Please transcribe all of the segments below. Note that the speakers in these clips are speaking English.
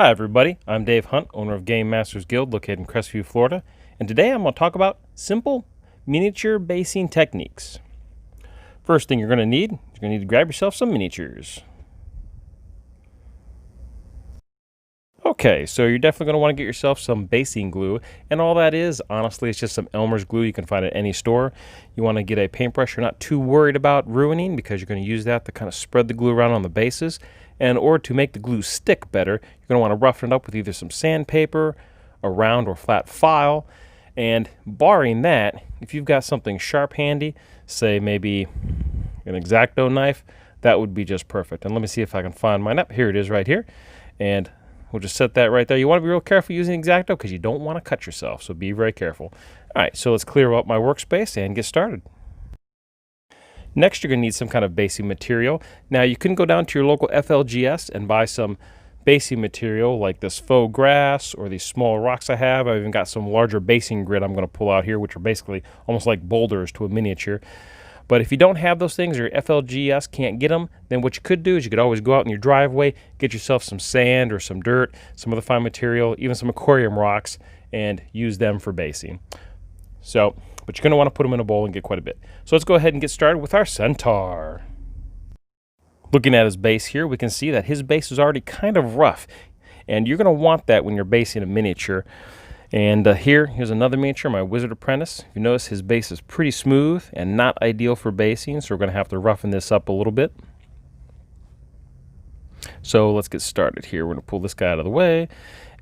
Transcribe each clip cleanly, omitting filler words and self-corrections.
Hi everybody, I'm Dave Hunt, owner of GameMasters Guild located in Crestview, Florida, and today I'm going to talk about simple miniature basing techniques. First thing you're going to need to grab yourself some miniatures. Okay, so you're definitely going to want to get yourself some basing glue, and all that is, honestly, it's just some Elmer's glue you can find at any store. You want to get a paintbrush you're not too worried about ruining because you're going to use that to kind of spread the glue around on the bases. And in order to make the glue stick better, you're going to want to roughen it up with either some sandpaper, a round or flat file, and barring that, if you've got something sharp handy, say maybe an X-Acto knife, that would be just perfect. And let me see if I can find mine up. Here it is right here. And we'll just set that right there. You want to be real careful using X-Acto because you don't want to cut yourself, so be very careful. All right, so let's clear up my workspace and get started. Next, you're going to need some kind of basing material. Now, you can go down to your local FLGS and buy some basing material like this faux grass or these small rocks I have. I've even got some larger basing grit I'm going to pull out here, which are basically almost like boulders to a miniature. But if you don't have those things or your FLGS can't get them, then what you could do is you could always go out in your driveway, get yourself some sand or some dirt, some other fine material, even some aquarium rocks, and use them for basing. But you're going to want to put them in a bowl and get quite a bit. So let's go ahead and get started with our Centaur. Looking at his base here, we can see that his base is already kind of rough. And you're going to want that when you're basing a miniature. And here's another miniature, my Wizard Apprentice. If you notice, his base is pretty smooth and not ideal for basing, so we're going to have to roughen this up a little bit. So let's get started here. We're going to pull this guy out of the way.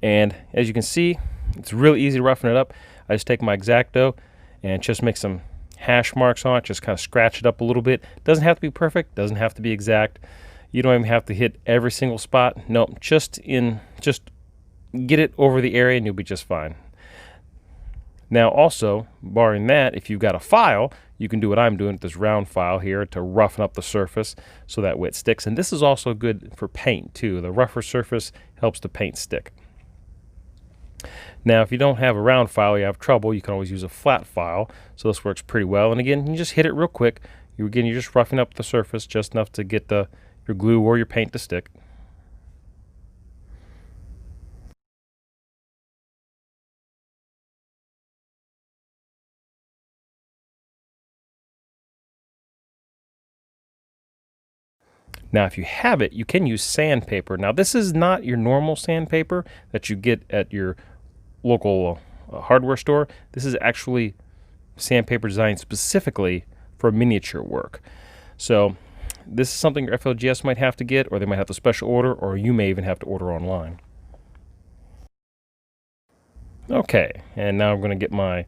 And as you can see, it's really easy to roughen it up. I just take my X-Acto and just make some hash marks on it, just kind of scratch it up a little bit. Doesn't have to be perfect, doesn't have to be exact. You don't even have to hit every single spot. No, just get it over the area and you'll be just fine. Now also, barring that, if you've got a file, you can do what I'm doing with this round file here to roughen up the surface so that way it sticks. And this is also good for paint too. The rougher surface helps the paint stick. Now if you don't have a round file, you have trouble, you can always use a flat file. So this works pretty well. And again, you just hit it real quick. You're just roughing up the surface just enough to get your glue or your paint to stick. Now, if you have it, you can use sandpaper. Now, this is not your normal sandpaper that you get at your local hardware store. This is actually sandpaper designed specifically for miniature work. So this is something your FLGS might have to get, or they might have to special order, or you may even have to order online. Okay, and now I'm going to get my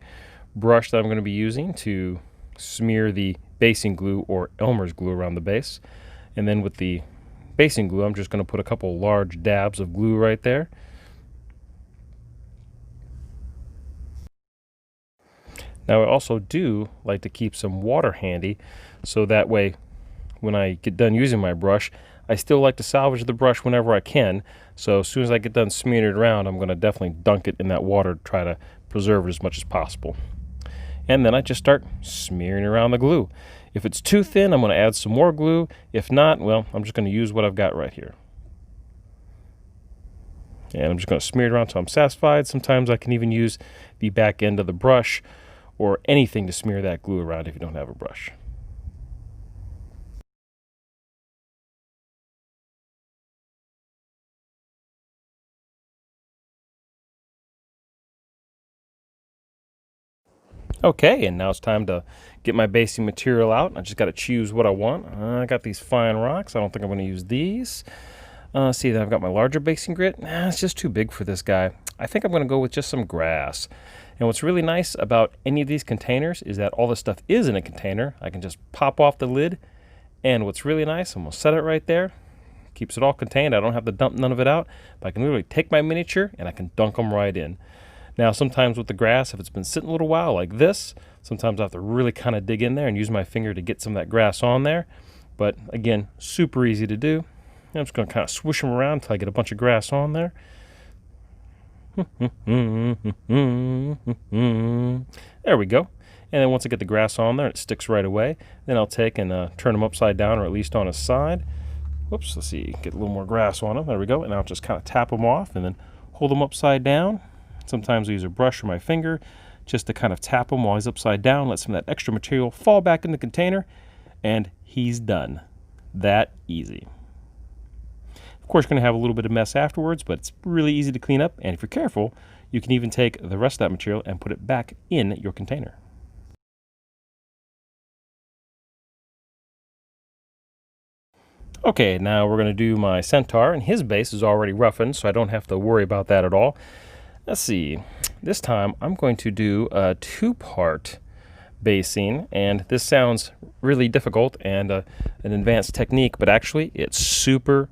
brush that I'm going to be using to smear the basing glue or Elmer's glue around the base. And then with the basing glue, I'm just going to put a couple large dabs of glue right there. Now I also do like to keep some water handy, so that way when I get done using my brush, I still like to salvage the brush whenever I can. So as soon as I get done smearing it around, I'm going to definitely dunk it in that water to try to preserve it as much as possible. And then I just start smearing around the glue. If it's too thin, I'm going to add some more glue. If not, well, I'm just going to use what I've got right here. And I'm just going to smear it around until I'm satisfied. Sometimes I can even use the back end of the brush or anything to smear that glue around if you don't have a brush. Okay, and now it's time to get my basing material out. I just got to choose what I want. I got these fine rocks. I don't think I'm going to use these. See, then I've got my larger basing grit. It's just too big for this guy. I think I'm going to go with just some grass. And what's really nice about any of these containers is that all this stuff is in a container. I can just pop off the lid. And what's really nice, I'm going to set it right there. Keeps it all contained. I don't have to dump none of it out. But I can literally take my miniature and I can dunk them right in. Now, sometimes with the grass, if it's been sitting a little while like this, sometimes I have to really kind of dig in there and use my finger to get some of that grass on there. But again, super easy to do. I'm just going to kind of swoosh them around until I get a bunch of grass on there. There we go. And then once I get the grass on there, it sticks right away. Then I'll take and turn them upside down, or at least on a side. Whoops, let's see, get a little more grass on them. There we go. And I'll just kind of tap them off and then hold them upside down. Sometimes I use a brush or my finger just to kind of tap him while he's upside down, let some of that extra material fall back in the container, and he's done. That easy. Of course, you're going to have a little bit of mess afterwards, but it's really easy to clean up, and if you're careful, you can even take the rest of that material and put it back in your container. Okay, now we're going to do my Centaur, and his base is already roughened, so I don't have to worry about that at all. Let's see. This time I'm going to do a two-part basing, and this sounds really difficult and an advanced technique, but actually it's super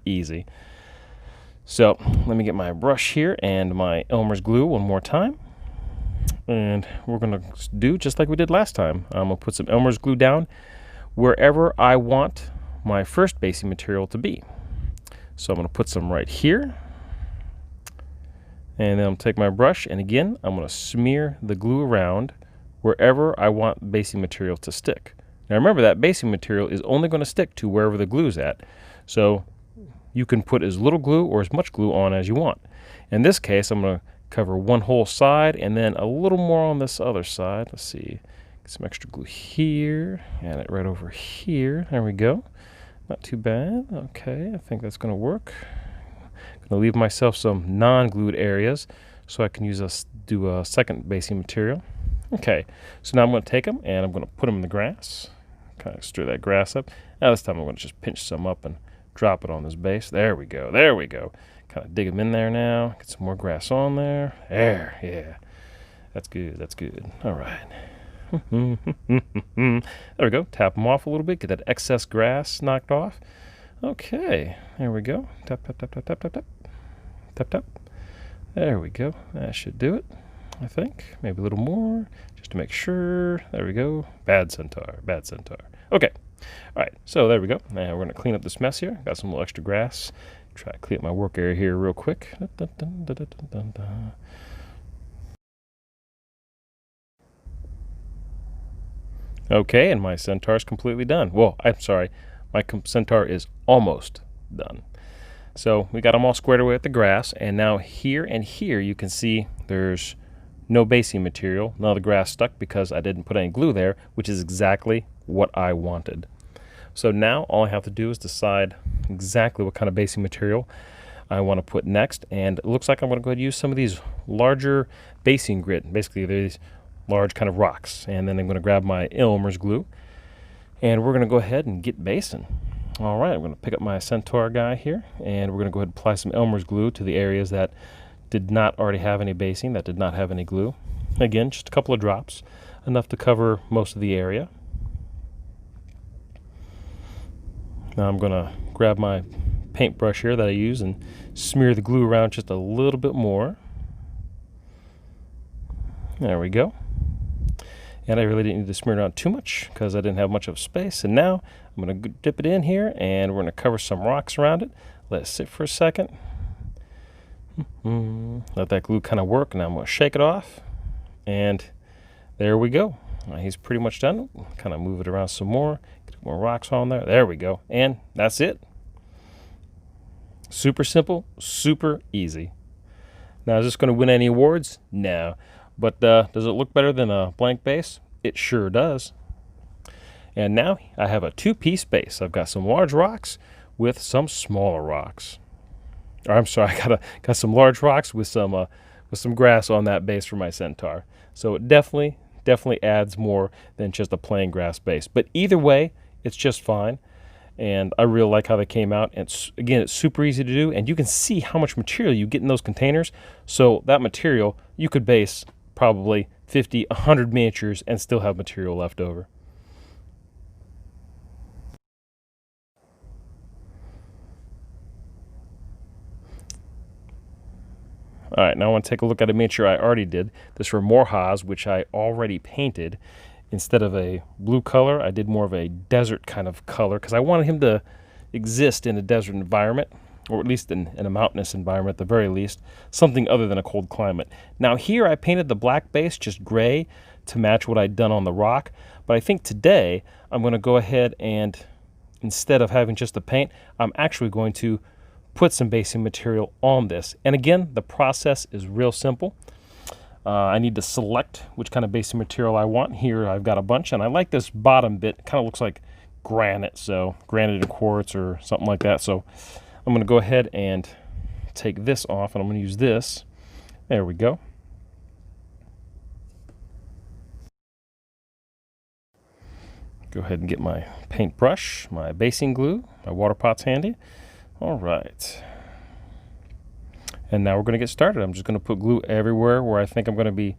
easy. So let me get my brush here and my Elmer's glue one more time, and we're going to do just like we did last time. I'm going to put some Elmer's glue down wherever I want my first basing material to be. So I'm going to put some right here, and then I'll take my brush, and again I'm going to smear the glue around wherever I want basing material to stick. Now remember, that basing material is only going to stick to wherever the glue's at, so you can put as little glue or as much glue on as you want. In this case, I'm going to cover one whole side and then a little more on this other side. Let's see, get some extra glue here, add it right over here. There we go. Not too bad. Okay, I think that's going to work. I'm going to leave myself some non-glued areas so I can do a second basing material. Okay, so now I'm going to take them and I'm going to put them in the grass. Kind of stir that grass up. Now this time I'm going to just pinch some up and drop it on this base. There we go. There we go. Kind of dig them in there now. Get some more grass on there. There, yeah. That's good. That's good. All right. There we go. Tap them off a little bit. Get that excess grass knocked off. Okay. There we go. Tap, tap, tap, tap, tap, tap, tap. Tap, tap. There we go. That should do it, I think. Maybe a little more, just to make sure. There we go. Bad Centaur. Bad Centaur. Okay. All right. So there we go. Now we're going to clean up this mess here. Got some little extra grass. Try to clean up my work area here real quick. Okay, and my Centaur is completely done. Well, I'm sorry. My Centaur is almost done. So we got them all squared away with the grass, and now here and here you can see there's no basing material. None of the grass stuck because I didn't put any glue there, which is exactly what I wanted. So now all I have to do is decide exactly what kind of basing material I want to put next, and it looks like I'm going to go ahead and use some of these larger basing grit. Basically, they're these large kind of rocks, and then I'm going to grab my Elmer's glue, and we're going to go ahead and get basing. All right, I'm going to pick up my Centaur guy here, and we're going to go ahead and apply some Elmer's glue to the areas that did not already have any basing, that did not have any glue. Again, just a couple of drops, enough to cover most of the area. Now I'm going to grab my paintbrush here that I use and smear the glue around just a little bit more. There we go. And I really didn't need to smear it around too much because I didn't have much of space. And now I'm going to dip it in here, and we're going to cover some rocks around it. Let it sit for a second. Let that glue kind of work. Now I'm going to shake it off, and there we go. He's pretty much done. Kind of move it around some more. Get more rocks on there. There we go. And that's it. Super simple, super easy. Now, is this going to win any awards? No. But does it look better than a blank base? It sure does. And now I have a two-piece base. I've got some large rocks with some smaller rocks. Or, I'm sorry, I got some large rocks with some grass on that base for my Centaur. So it definitely adds more than just a plain grass base. But either way, it's just fine. And I really like how they came out. And again, it's super easy to do, and you can see how much material you get in those containers. So that material, you could base probably 50, 100 miniatures and still have material left over. All right, now I want to take a look at a miniature I already did. This for Morhaz, which I already painted. Instead of a blue color, I did more of a desert kind of color because I wanted him to exist in a desert environment, or at least in a mountainous environment at the very least, something other than a cold climate. Now here I painted the black base just gray to match what I'd done on the rock, but I think today I'm going to go ahead and instead of having just the paint, I'm actually going to put some basing material on this. And again, the process is real simple. I need to select which kind of basing material I want. Here I've got a bunch, and I like this bottom bit. It kind of looks like granite, so granite and quartz or something like that. So I'm going to go ahead and take this off, and I'm going to use this. There we go. Go ahead and get my paintbrush, my basing glue, my water pot's handy. All right. And now we're going to get started. I'm just going to put glue everywhere where I think I'm going to be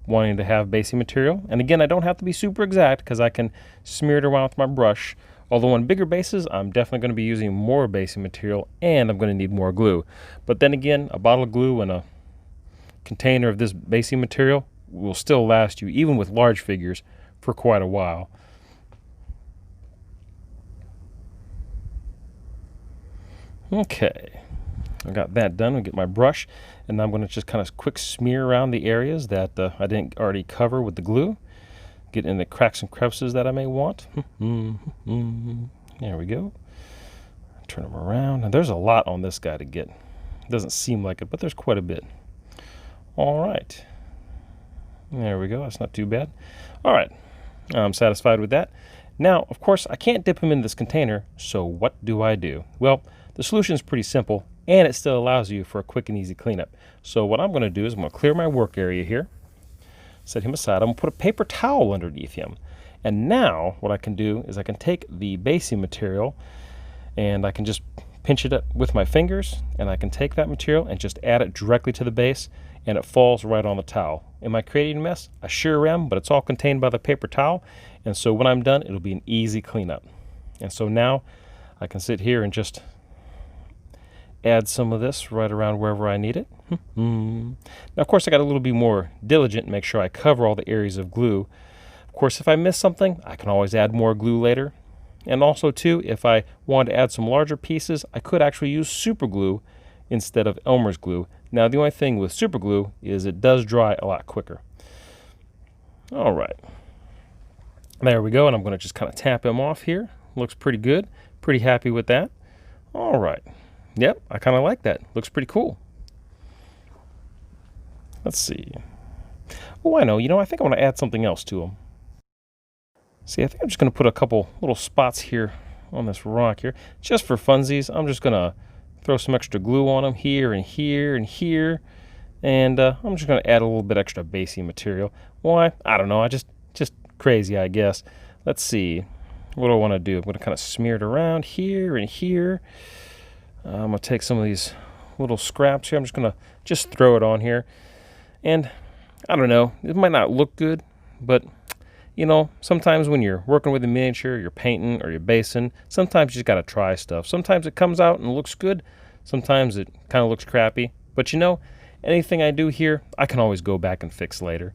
wanting to have basing material. And again, I don't have to be super exact because I can smear it around with my brush. Although on bigger bases, I'm definitely going to be using more basing material and I'm going to need more glue. But then again, a bottle of glue and a container of this basing material will still last you, even with large figures, for quite a while. Okay, I got that done. I'll get my brush, and I'm going to just kind of quick smear around the areas that I didn't already cover with the glue. Get in the cracks and crevices that I may want. There we go. Turn them around. And there's a lot on this guy to get. It doesn't seem like it, but there's quite a bit. All right. There we go. That's not too bad. All right. I'm satisfied with that. Now, of course, I can't dip them in this container, so what do? Well, the solution is pretty simple, and it still allows you for a quick and easy cleanup. So what I'm going to do is I'm going to clear my work area here, set him aside. I'm going to put a paper towel underneath him. And now what I can do is I can take the basing material and I can just pinch it up with my fingers, and I can take that material and just add it directly to the base, and it falls right on the towel. Am I creating a mess? I sure am, but it's all contained by the paper towel, and so when I'm done, it'll be an easy cleanup. And so now I can sit here and just add some of this right around wherever I need it. Now, of course, I got a little bit more diligent and make sure I cover all the areas of glue. Of course, if I miss something, I can always add more glue later. And also, too, if I want to add some larger pieces, I could actually use super glue instead of Elmer's glue. Now, the only thing with super glue is it does dry a lot quicker. All right. There we go, and I'm going to just kind of tap him off here. Looks pretty good. Pretty happy with that. All right. Yep, I kind of like that. Looks pretty cool. Let's see. Oh, I know. I think I want to add something else to him. See, I think I'm just going to put a couple little spots here on this rock here. Just for funsies, I'm just going to throw some extra glue on them here and here and here. And I'm just going to add a little bit extra basing material. Why? I don't know. I just crazy, I guess. Let's see. What do I want to do? I'm going to kind of smear it around here and here. I'm going to take some of these little scraps here. I'm just going to just throw it on here. And I don't know, it might not look good, but sometimes when you're working with a miniature, you're painting or you're basing, sometimes you just got to try stuff. Sometimes it comes out and looks good. Sometimes it kind of looks crappy. But anything I do here, I can always go back and fix later.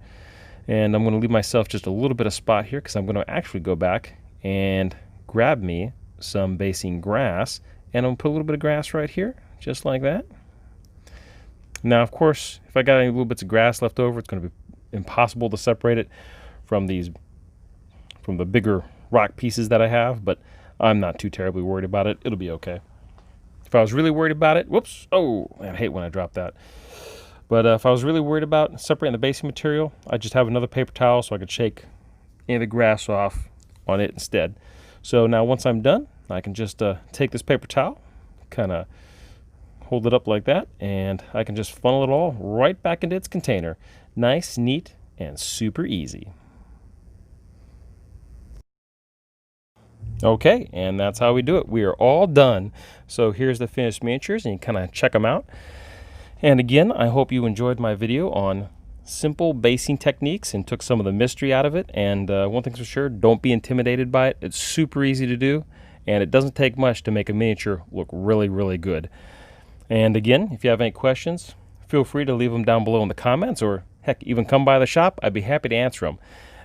And I'm going to leave myself just a little bit of spot here because I'm going to actually go back and grab me some basing grass. And I'm going to put a little bit of grass right here, just like that. Now, of course, if I got any little bits of grass left over, it's going to be impossible to separate it from the bigger rock pieces that I have, but I'm not too terribly worried about it. It'll be okay. If I was really worried about it, whoops, oh, I hate when I drop that. But if I was really worried about separating the basing material, I'd just have another paper towel so I could shake any of the grass off on it instead. So now once I'm done, I can just take this paper towel, kind of hold it up like that, and I can just funnel it all right back into its container. Nice, neat, and super easy. Okay, and that's how we do it. We are all done. So here's the finished miniatures, and you kind of check them out. And again, I hope you enjoyed my video on simple basing techniques and took some of the mystery out of it. And one thing's for sure, don't be intimidated by it. It's super easy to do, and it doesn't take much to make a miniature look really, really good. And again, if you have any questions, feel free to leave them down below in the comments, or heck, even come by the shop. I'd be happy to answer them.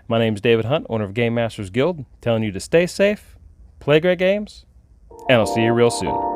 My name's David Hunt, owner of GameMasters Guild, telling you to stay safe, play great games, and I'll see you real soon.